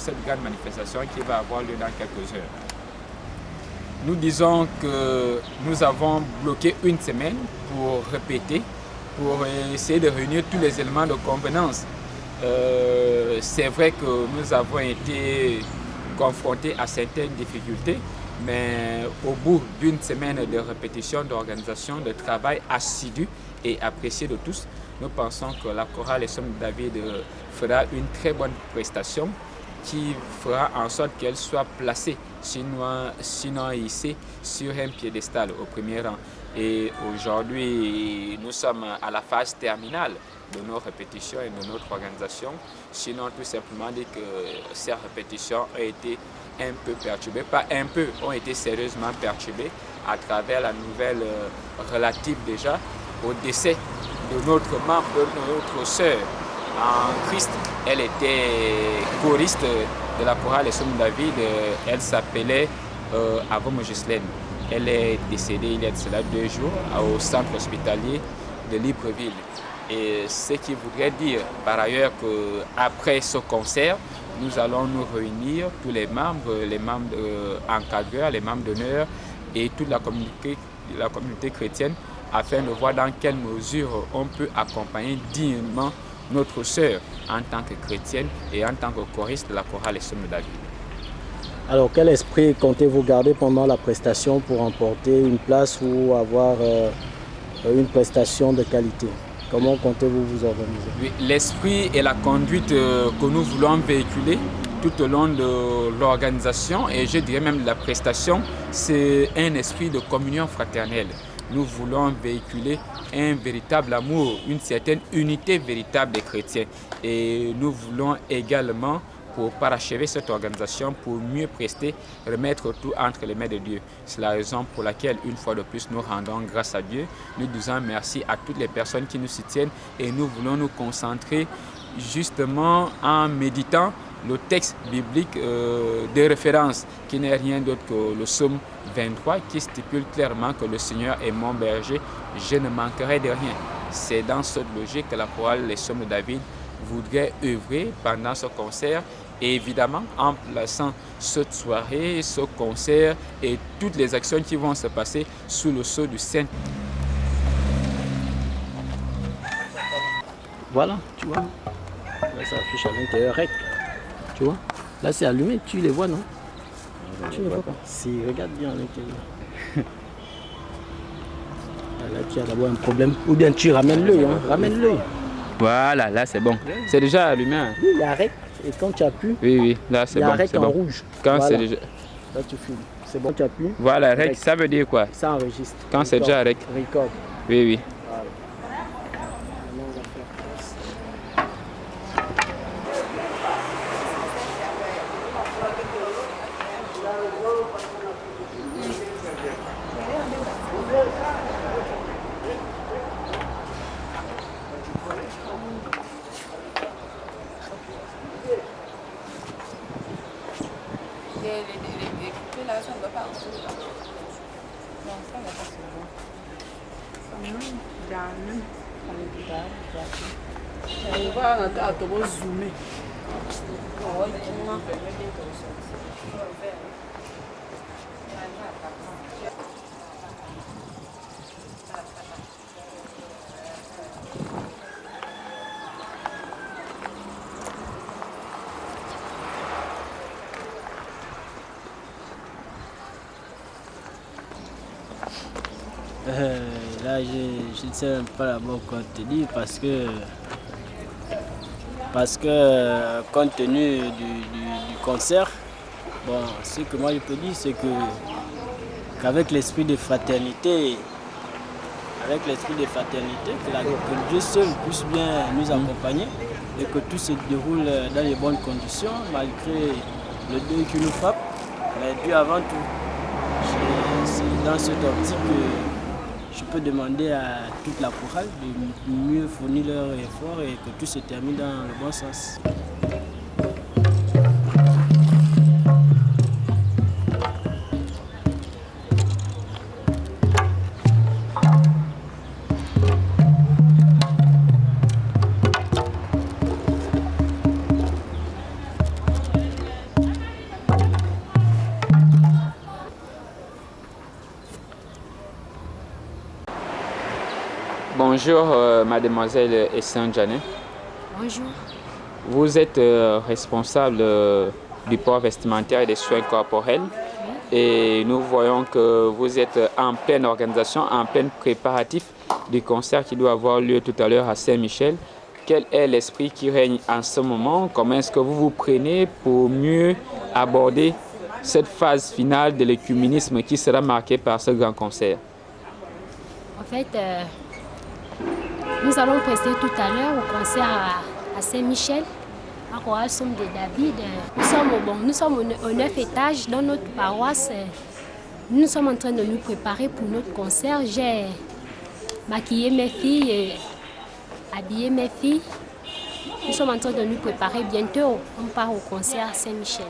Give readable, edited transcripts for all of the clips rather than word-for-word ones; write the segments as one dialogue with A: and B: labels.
A: cette grande manifestation qui va avoir lieu dans quelques heures. Nous disons que nous avons bloqué une semaine pour répéter, pour essayer de réunir tous les éléments de convenance. C'est vrai que nous avons été confrontés à certaines difficultés, mais au bout d'une semaine de répétition, d'organisation, de travail assidu et apprécié de tous, nous pensons que la chorale Les Sommes de David fera une très bonne prestation qui fera en sorte qu'elle soit placée, sinon hissée, sur un piédestal au premier rang. Et aujourd'hui, nous sommes à la phase terminale de nos répétitions et de notre organisation. Sinon, tout simplement dire que ces répétitions ont été un peu perturbées, pas un peu, ont été sérieusement perturbées à travers la nouvelle relative déjà au décès de notre membre, de notre sœur en Christ. Elle était choriste de la chorale Les Sommes de David. Elle s'appelait Avome Ghislaine. Elle est décédée il y a de cela 2 jours au centre hospitalier de Libreville. Et ce qui voudrait dire par ailleurs qu'après ce concert, nous allons nous réunir, tous les membres encadreurs, les membres d'honneur et toute la communauté chrétienne afin de voir dans quelle mesure on peut accompagner dignement notre sœur en tant que chrétienne et en tant que choriste de la chorale Les Sommes de David.
B: Alors, quel esprit comptez-vous garder pendant la prestation pour emporter une place ou avoir une prestation de qualité? Comment comptez-vous vous organiser? Oui,
A: l'esprit et la conduite que nous voulons véhiculer tout au long de l'organisation et je dirais même de la prestation, c'est un esprit de communion fraternelle. Nous voulons véhiculer un véritable amour, une certaine unité véritable des chrétiens. Et nous voulons également, pour parachever cette organisation, pour mieux prester, remettre tout entre les mains de Dieu. C'est la raison pour laquelle, une fois de plus, nous rendons grâce à Dieu. Nous disons merci à toutes les personnes qui nous soutiennent et nous voulons nous concentrer justement en méditant le texte biblique de référence qui n'est rien d'autre que le psaume 23 qui stipule clairement que le Seigneur est mon berger, je ne manquerai de rien. C'est dans cette logique que la chorale Les Sommes de David voudrait œuvrer pendant ce concert et évidemment en plaçant cette soirée, ce concert et toutes les actions qui vont se passer sous le sceau du Saint.
B: Voilà, tu vois, là ça affiche à l'intérieur REC. Tu vois, là c'est allumé, tu les vois, non? Tu ne vois pas. Si, regarde bien à l'intérieur. Là tu as d'abord un problème, ou bien tu ramènes l'œil, hein? Ramène l'œil.
A: Voilà, là c'est bon. C'est déjà allumé. Hein?
B: Oui, il y a REC, et quand tu appuies,
A: oui, là c'est bon.
B: Il y a REC en
A: bon.
B: rouge.
A: Quand
B: voilà.
A: c'est déjà...
B: Là tu filmes. C'est bon, tu appuies.
A: Voilà, REC, ça veut dire quoi?
B: Ça enregistre.
A: Quand c'est déjà REC.
B: Record.
A: Oui, oui.
B: Voilà.
C: Là, je ne sais même pas d'abord quoi te dire parce que compte tenu du concert, bon, ce que moi je peux dire, c'est qu'avec l'esprit de fraternité, que Dieu seul puisse bien nous accompagner et que tout se déroule dans les bonnes conditions, malgré le deuil qui nous frappe, mais Dieu avant tout. C'est dans cette optique que je peux demander à toute la chorale de mieux fournir leur effort et que tout se termine dans le bon sens.
A: Bonjour, mademoiselle Essan Janet.
D: Bonjour.
A: Vous êtes responsable du port vestimentaire et des soins corporels. Et nous voyons que vous êtes en pleine organisation, en plein préparatif du concert qui doit avoir lieu tout à l'heure à Saint-Michel. Quel est l'esprit qui règne en ce moment? Comment est-ce que vous vous prenez pour mieux aborder cette phase finale de l'écuménisme qui sera marquée par ce grand concert?
D: En fait, nous allons prester tout à l'heure au concert à Saint-Michel, à Chorale Somme de David. Nous sommes au 9 étage dans notre paroisse. Nous sommes en train de nous préparer pour notre concert. J'ai maquillé mes filles et habillé mes filles. Nous sommes en train de nous préparer. Bientôt, on part au concert à Saint-Michel.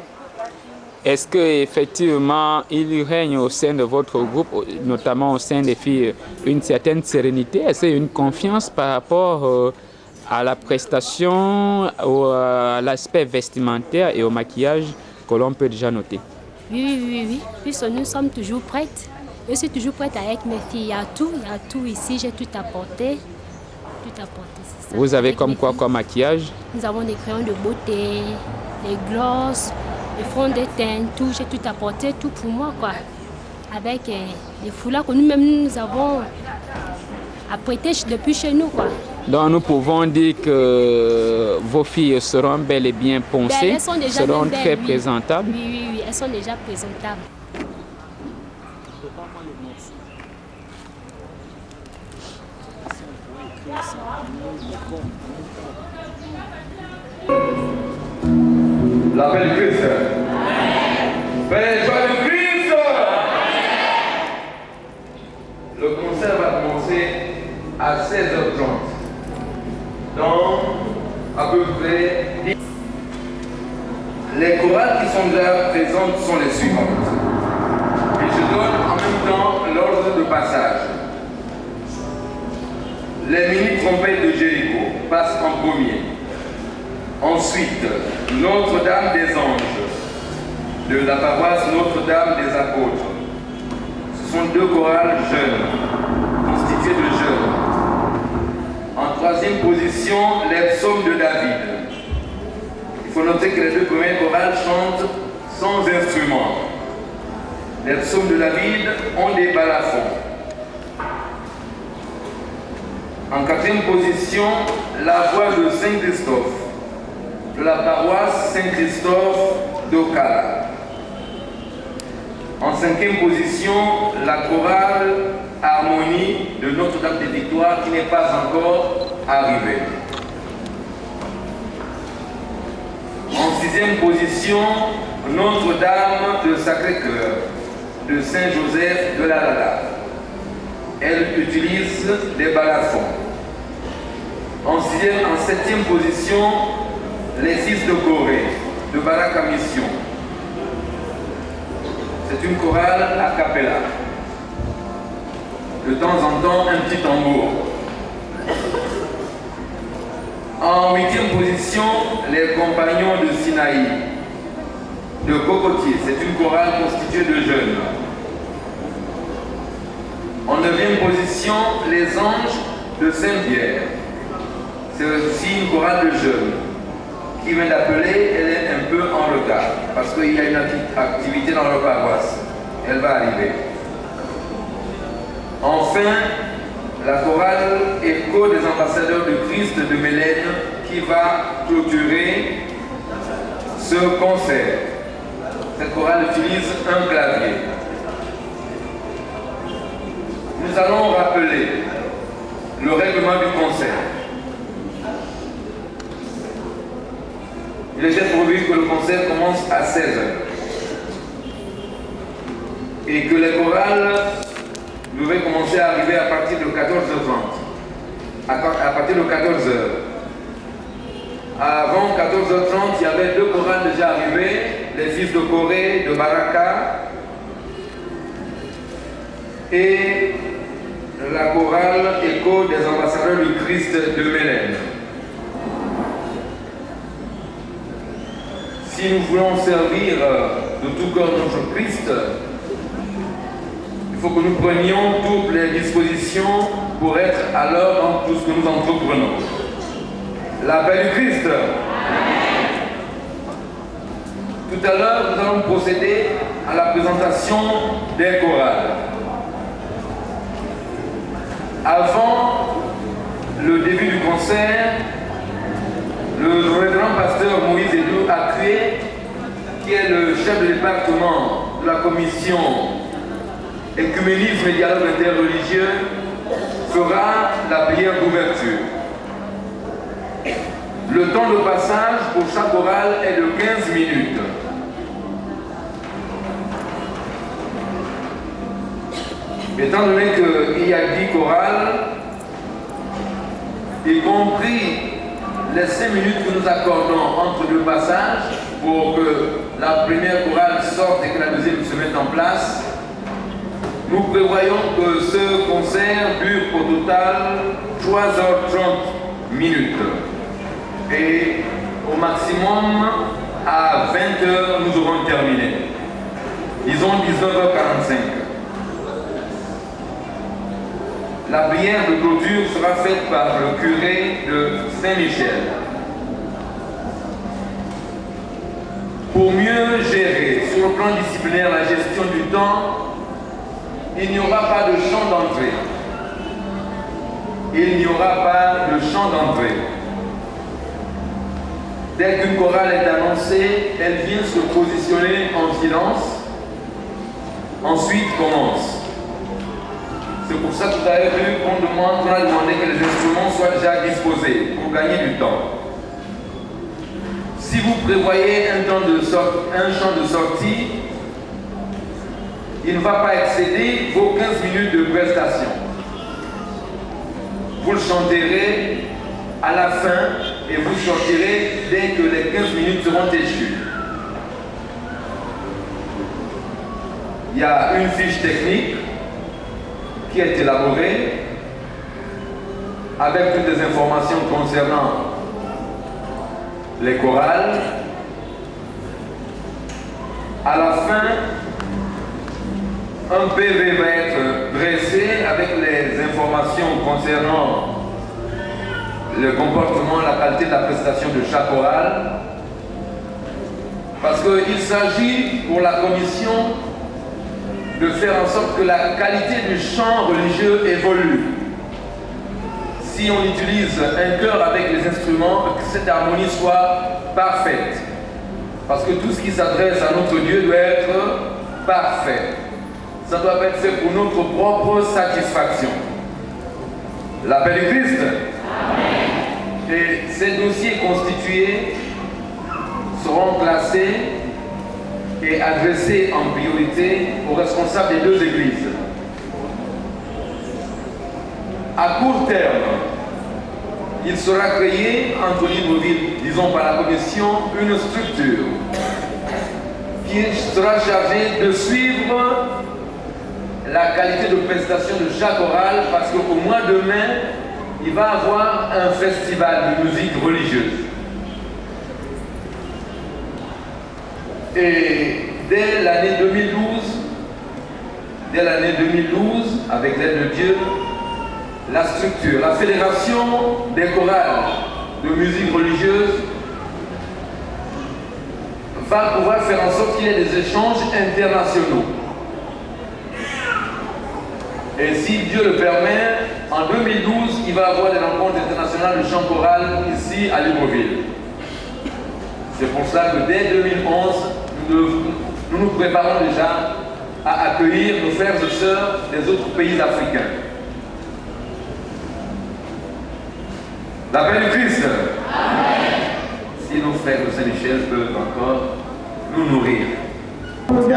A: Est-ce qu'effectivement, il règne au sein de votre groupe, notamment au sein des filles, une certaine sérénité? Est-ce qu'il y a une confiance par rapport à la prestation, à l'aspect vestimentaire et au maquillage que l'on peut déjà noter?
D: Oui. Puisque nous sommes toujours prêtes. Je suis toujours prête avec mes filles. Il y a tout ici. J'ai tout apporté. C'est ça.
A: Vous avez comme quoi comme maquillage?
D: Nous avons des crayons de beauté, des glosses, des fonds de teint, tout. J'ai tout apporté, tout pour moi, quoi. Avec les foulards que nous-mêmes nous avons apprêtés depuis chez nous, quoi.
A: Donc nous pouvons dire que vos filles seront bel et bien poncées, seront très présentables.
D: Oui, elles sont déjà présentables.
E: La paix du Christ. Paix et joie du Christ. Le concert va commencer à 16h30. Dans à peu près 10. Les chorales qui sont déjà présentes sont les suivantes. Et je donne en même temps l'ordre de passage. Les mini-trompettes de Jéricho passent en premier. Ensuite, Notre-Dame des Anges, de la paroisse Notre-Dame des Apôtres. Ce sont deux chorales jeunes, constituées de jeunes. En troisième position, les psaumes de David. Il faut noter que les deux premières chorales chantent sans instrument. Les psaumes de David ont des balafons. En quatrième position, la voix de Saint-Christophe, de la paroisse Saint-Christophe d'Ocala. En cinquième position, la chorale Harmonie de Notre-Dame des Victoires qui n'est pas encore arrivée. En sixième position, Notre-Dame de Sacré-Cœur de Saint-Joseph de la Lala. Elle utilise des balafons. En septième position, les fils de Corée de Baraka Mission. C'est une chorale a cappella. De temps en temps, un petit tambour. En huitième position, les compagnons de Sinaï, de Cocotier. C'est une chorale constituée de jeunes. En neuvième position, les anges de Saint-Pierre. C'est aussi une chorale de jeunes qui vient d'appeler, elle est un peu en retard parce qu'il y a une activité dans leur paroisse. Elle va arriver. Enfin, la chorale Écho des ambassadeurs de Christ de Mélène qui va clôturer ce concert. Cette chorale utilise un clavier. Nous allons rappeler le règlement du concert. Il était prévu que le concert commence à 16h et que les chorales devaient commencer à arriver à partir de 14h30, à partir de 14h. Avant 14h30, il y avait deux chorales déjà arrivées, les fils de Corée, de Baraka et la chorale Écho des ambassadeurs du Christ de Mélène. Si nous voulons servir de tout cœur notre Christ, il faut que nous prenions toutes les dispositions pour être à l'heure dans tout ce que nous entreprenons. La paix du Christ. Tout à l'heure, nous allons procéder à la présentation des chorales. Avant le début du concert, le révérend pasteur Moïse Edou Akoué, qui est le chef de département de la commission Écuménisme et dialogue interreligieux, fera la prière d'ouverture. Le temps de passage pour chaque chorale est de 15 minutes. Étant donné qu'il y a 10 chorales, y compris les 5 minutes que nous accordons entre deux passages pour que la première chorale sorte et que la deuxième se mette en place, nous prévoyons que ce concert dure au total 3h30 minutes. Et au maximum, à 20h, nous aurons terminé. Disons 19h45. La prière de clôture sera faite par le curé de Saint-Michel. Pour mieux gérer sur le plan disciplinaire la gestion du temps, il n'y aura pas de chant d'entrée. Il n'y aura pas de chant d'entrée. Dès qu'une chorale est annoncée, elle vient se positionner en silence. Ensuite commence. C'est pour ça que vous avez vu qu'on a demandé que les instruments soient déjà disposés pour gagner du temps. Si vous prévoyez un chant de sortie, il ne va pas excéder vos 15 minutes de prestation. Vous le chanterez à la fin et vous sortirez dès que les 15 minutes seront échues. Il y a une fiche technique qui est élaborée avec toutes les informations concernant les chorales. À la fin, un PV va être dressé avec les informations concernant le comportement, la qualité de la prestation de chaque chorale. Parce qu'il s'agit pour la commission de faire en sorte que la qualité du chant religieux évolue. Si on utilise un chœur avec les instruments, que cette harmonie soit parfaite. Parce que tout ce qui s'adresse à notre Dieu doit être parfait. Ça doit être fait pour notre propre satisfaction. La paix du Christ. Amen. Et ces dossiers constitués seront classés et adressé en priorité aux responsables des deux églises. À court terme, il sera créé entre Libreville, disons par la commission, une structure qui sera chargée de suivre la qualité de prestation de chaque chorale, parce qu'au mois de mai, il va y avoir un festival de musique religieuse. Et dès l'année 2012, avec l'aide de Dieu, la structure, la fédération des chorales de musique religieuse va pouvoir faire en sorte qu'il y ait des échanges internationaux. Et si Dieu le permet, en 2012, il va y avoir des rencontres internationales de chant choral ici à Libreville. C'est pour ça que dès 2011, nous nous préparons déjà à accueillir nos frères et sœurs des autres pays africains. La paix du Christ. Amen. Si nos frères de Saint-Michel peuvent encore nous nourrir.
F: Pour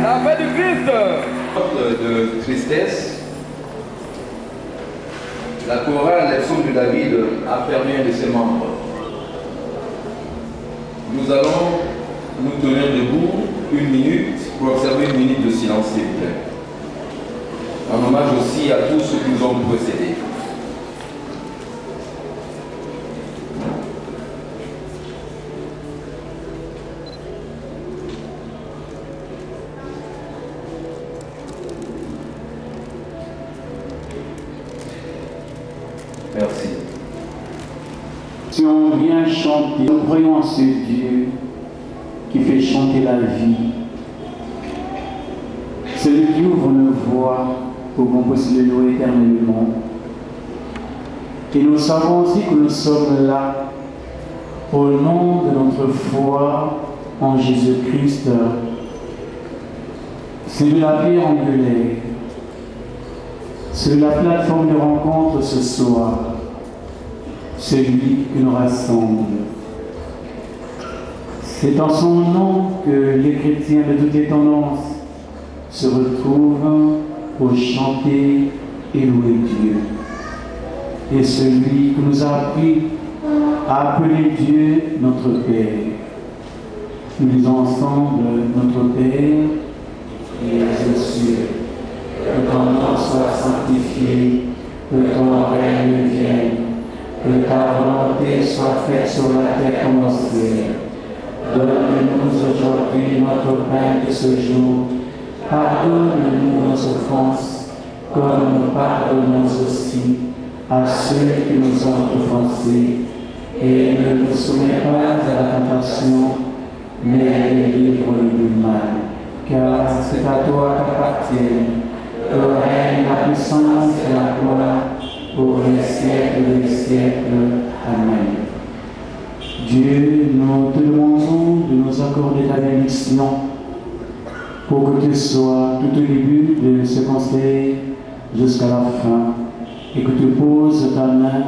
E: La paix du Christ. De tristesse, la chorale Les Psaumes de David a permis un de ses membres. Nous allons nous tenir debout 1 minute pour observer 1 minute de silence, s'il vous plaît. En hommage aussi à tous ceux qui nous ont précédés. Merci.
F: Si on vient chanter, nous croyons en ce Dieu qui fait chanter la vie. Celui qui ouvre nos voies pour qu'on puisse le louer éternellement. Et nous savons aussi que nous sommes là au nom de notre foi en Jésus-Christ. C'est de la pierre angulaire. C'est la plateforme de rencontre ce soir, celui qui nous rassemble. C'est en son nom que les chrétiens de toutes les tendances se retrouvent pour chanter et louer Dieu. Et celui qui nous a appris à appeler Dieu notre Père. Nous disons ensemble notre Père qui est aux cieux. Que ton nom soit sanctifié, que ton règne vienne, que ta volonté soit faite sur la terre comme au ciel. Donne-nous aujourd'hui notre pain de ce jour. Pardonne-nous nos offenses, comme nous pardonnons aussi à ceux qui nous ont offensés. Et ne nous soumets pas à la tentation, mais délivre-nous du mal. Car c'est à toi qu'appartiennent le règne, la puissance et la gloire pour les siècles des siècles. Amen. Dieu, nous te demandons de nous accorder ta bénédiction pour que tu sois tout au début de ce conseil jusqu'à la fin et que tu poses ta main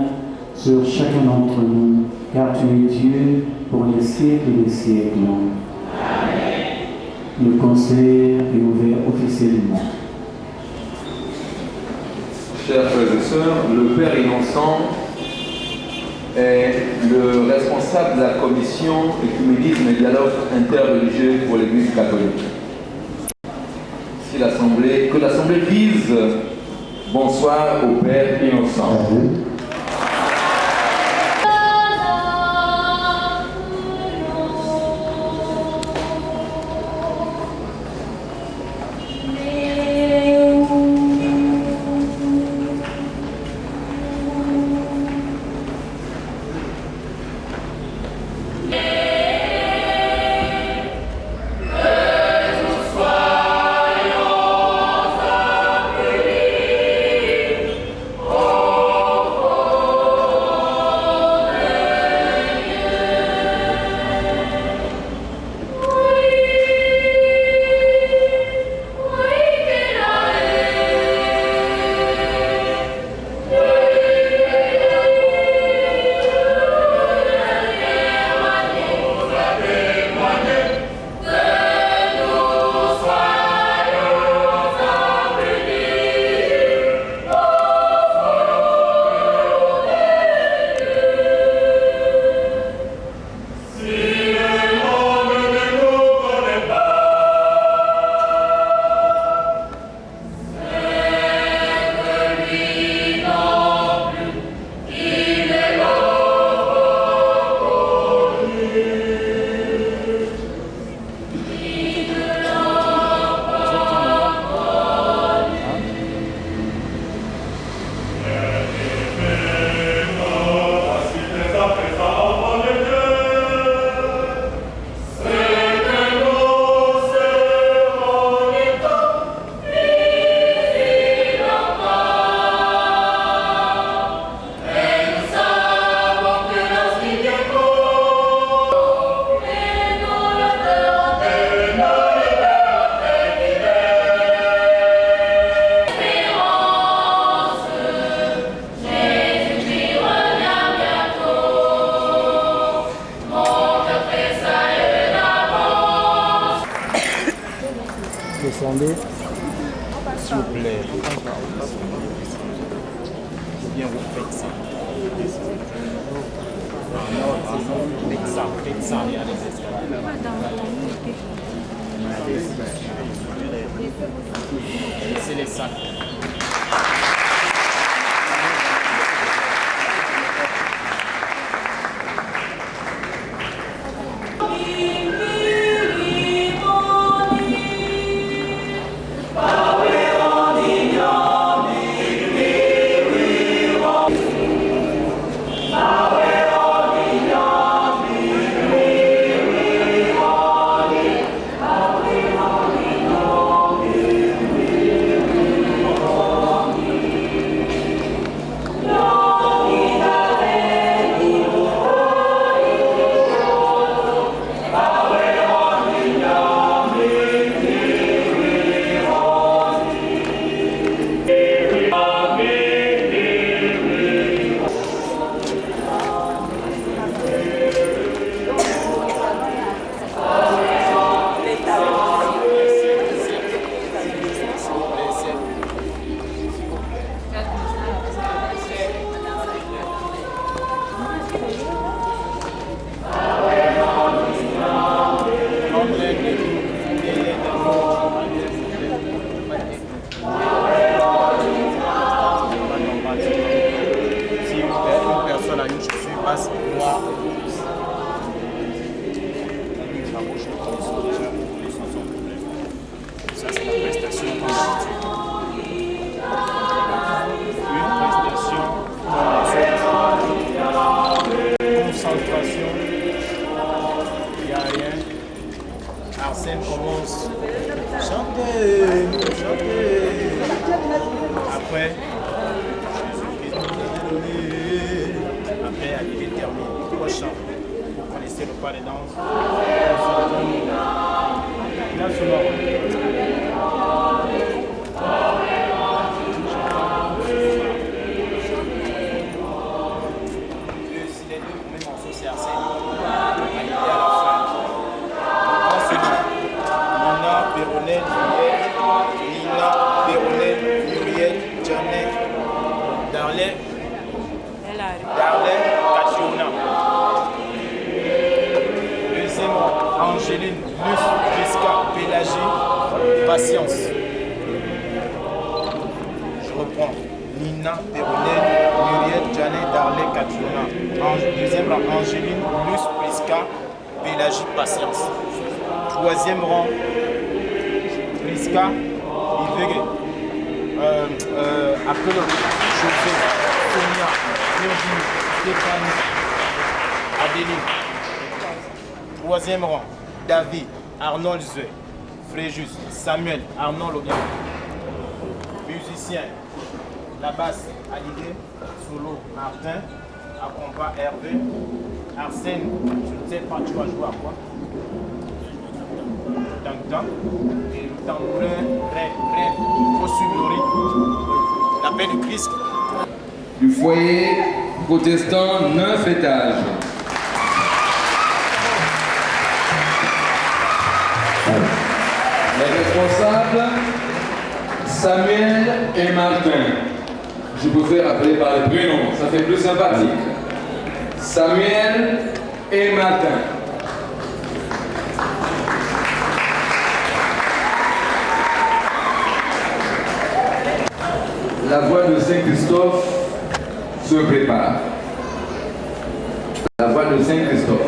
F: sur chacun d'entre nous, car tu es Dieu pour les siècles des siècles. Amen. Le conseil est ouvert officiellement.
E: Chers frères et sœurs, le Père innocent est le responsable de la commission écuménisme et dialogue interreligieux pour l'Église catholique. Si que l'Assemblée dise bonsoir au Père innocent.
G: Oh
B: descendez.
G: S'il vous plaît, ou bien vous faites ça. Faites ça, il y a les escaliers. Laissez les sacs. Arsène commence. Chantez, chantez. Après, après, il termine. Prochain. Vous connaissez le pas de danse. Là, si les deux premiers morceaux, c'est Arsène. Arrivé à la fin. Nina, Péronel, Muriel, Janet, Darley, Katriona. Deuxième, Angéline, Luce, Prisca, Pélagie, Patience. Je reprends. Nina, Péronel, Muriel, Janet, Darley, Katriona. Deuxième, Angéline, Luce, Prisca, Pélagie, Patience. Troisième rang, Prisca, Yves, Apollo, José, Sonia, Virginie, Stéphanie, Adélie. Troisième rang, David, Arnold Zoué, Fréjus, Samuel, Arnold Lobien. Musicien, la basse, Alidé, solo, Martin, à compas, Hervé, Arsène, je ne sais pas, tu vas jouer à quoi? Et le temps plein, il faut suivre le rythme. La paix du Christ.
E: Du foyer protestant 9 étages. Les responsables, Samuel et Martin. Je préfère appeler par les prénoms, ça fait plus sympathique. Samuel et Martin. La voix de Saint-Christophe se prépare. La voix de Saint-Christophe.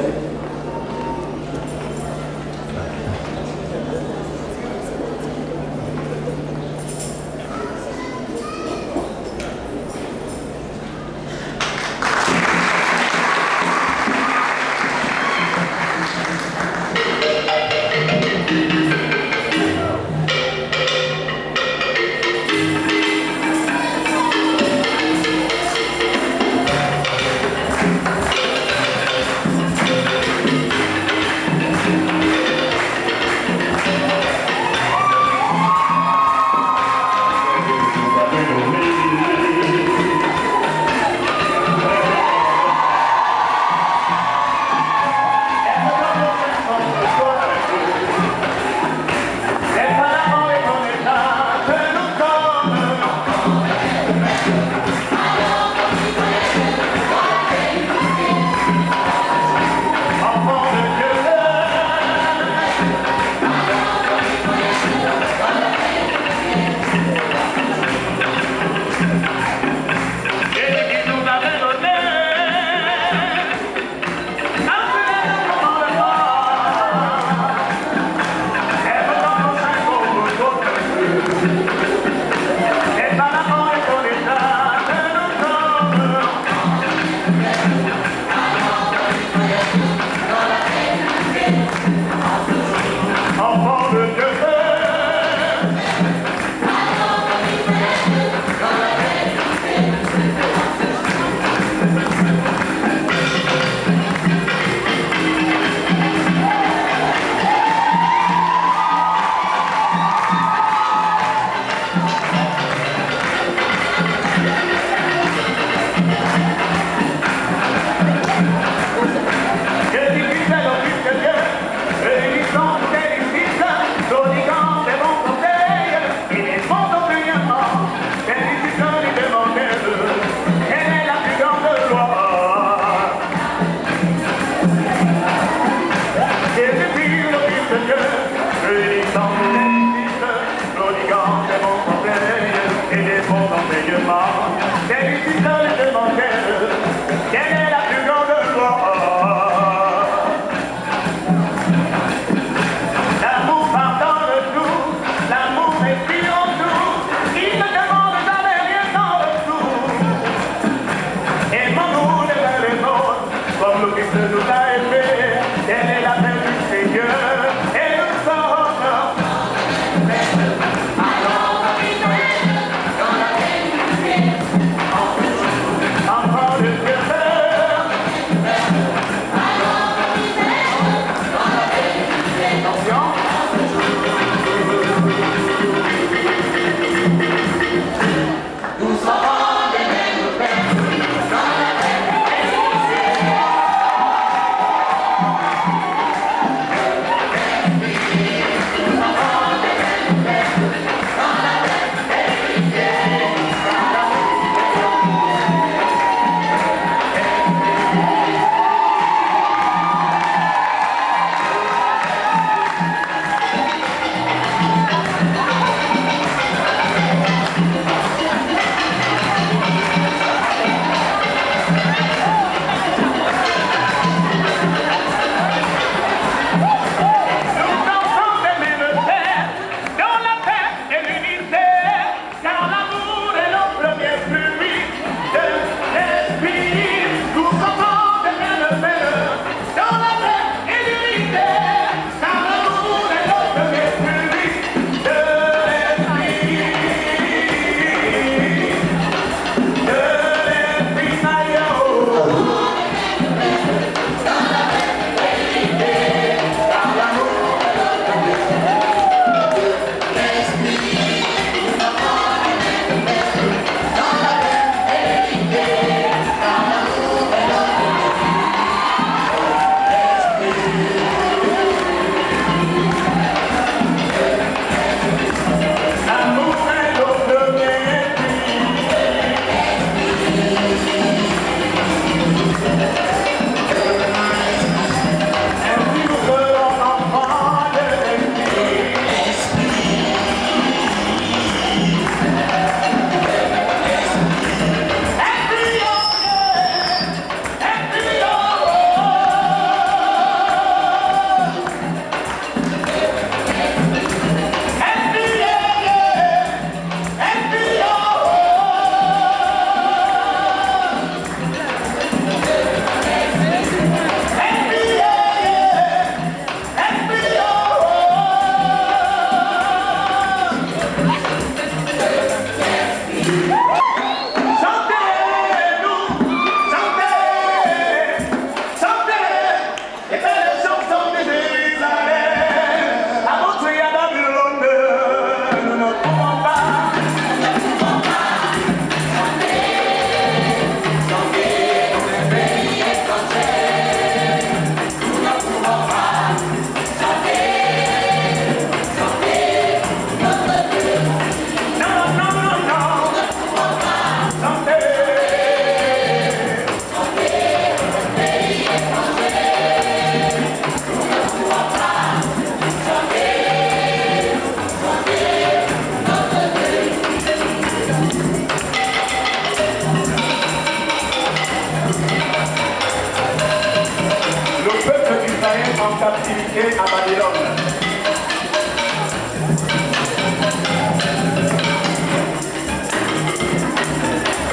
H: captivité à Babylone.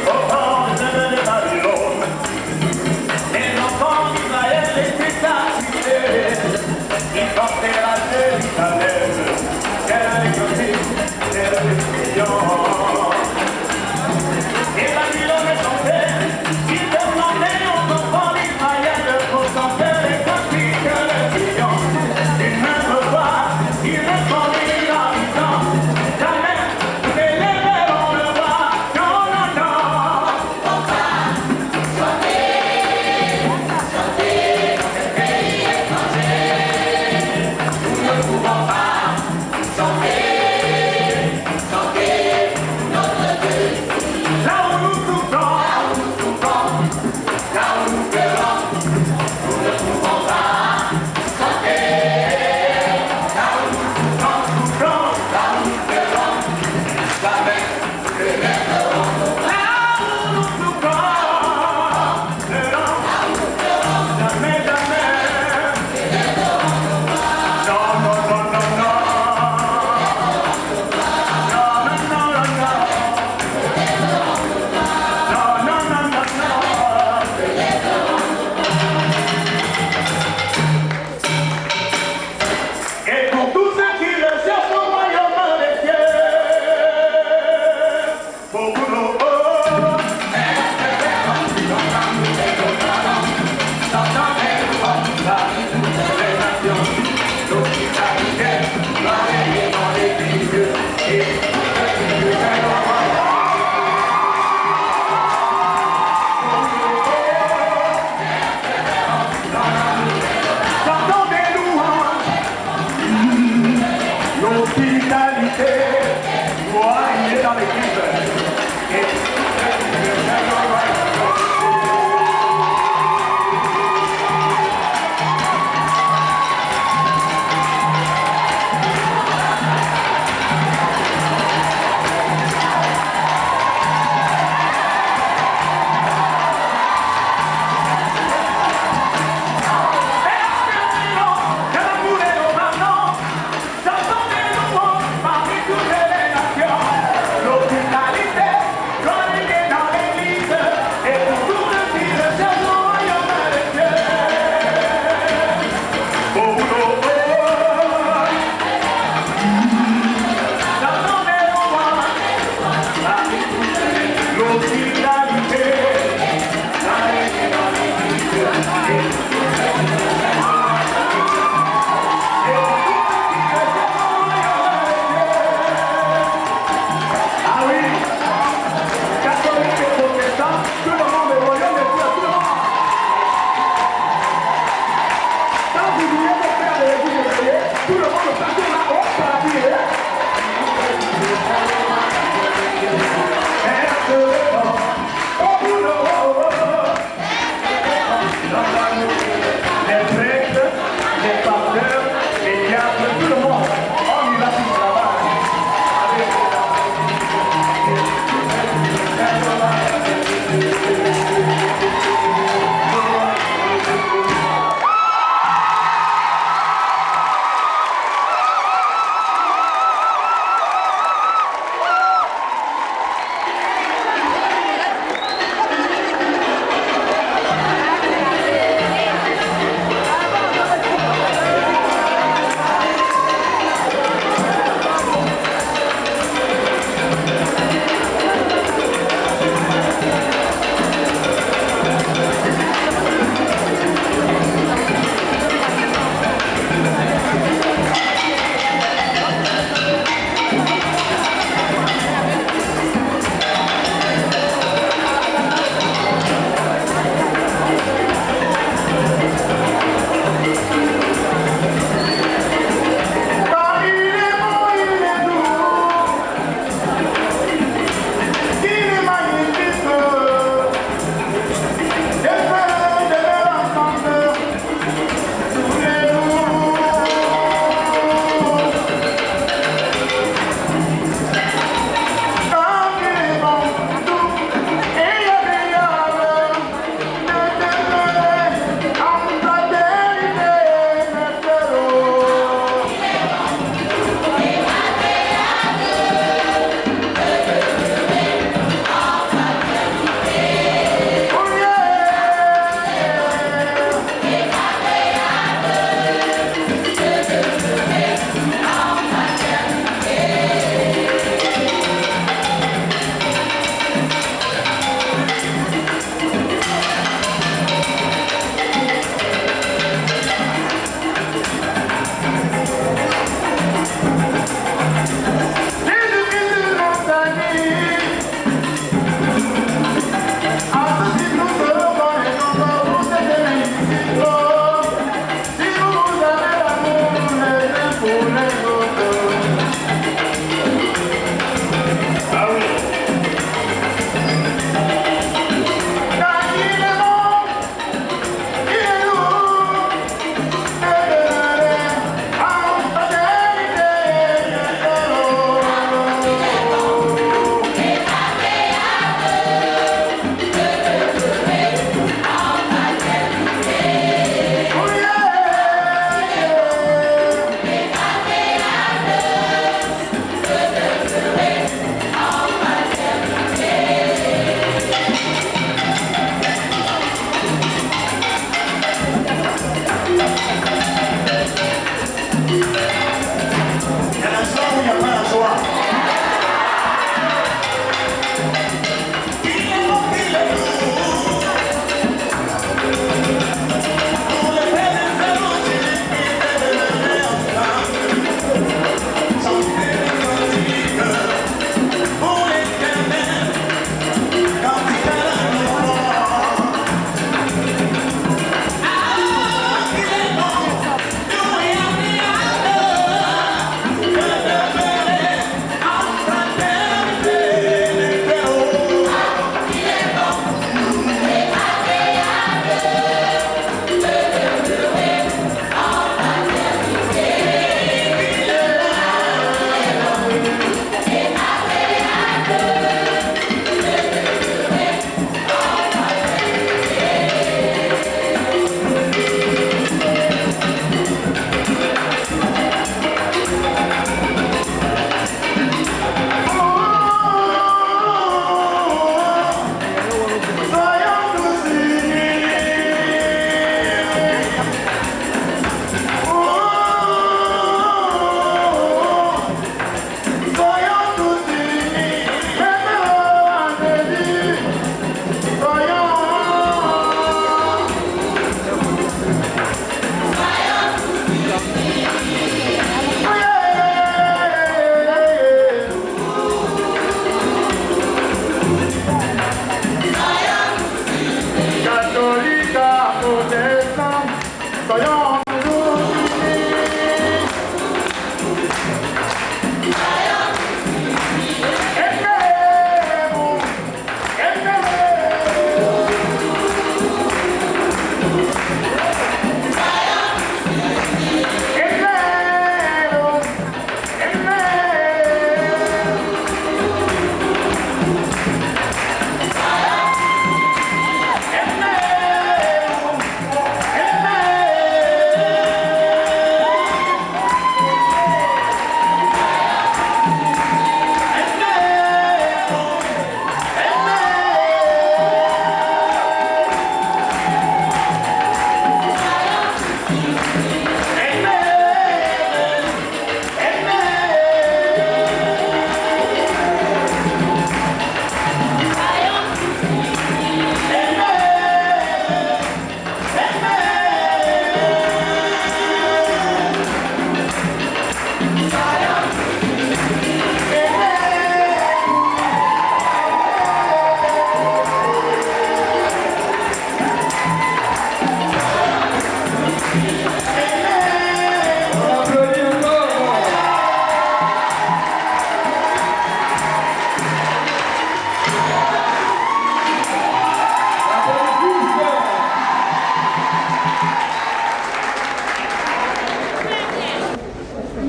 H: Au temps de Babylone, les enfants d'Israël étaient captivés. Ils portaient à Jérusalem, quelle exotique, quelle destruction. Et Babylone chantait, il demandait aux enfants d'Israël de concentrer les cantiques, les prions. Une œuvre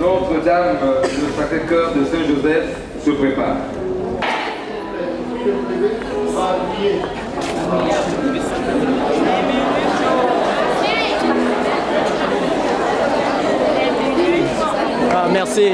E: Notre-Dame du Sacré-Cœur de Saint-Joseph se prépare.
B: Ah, merci.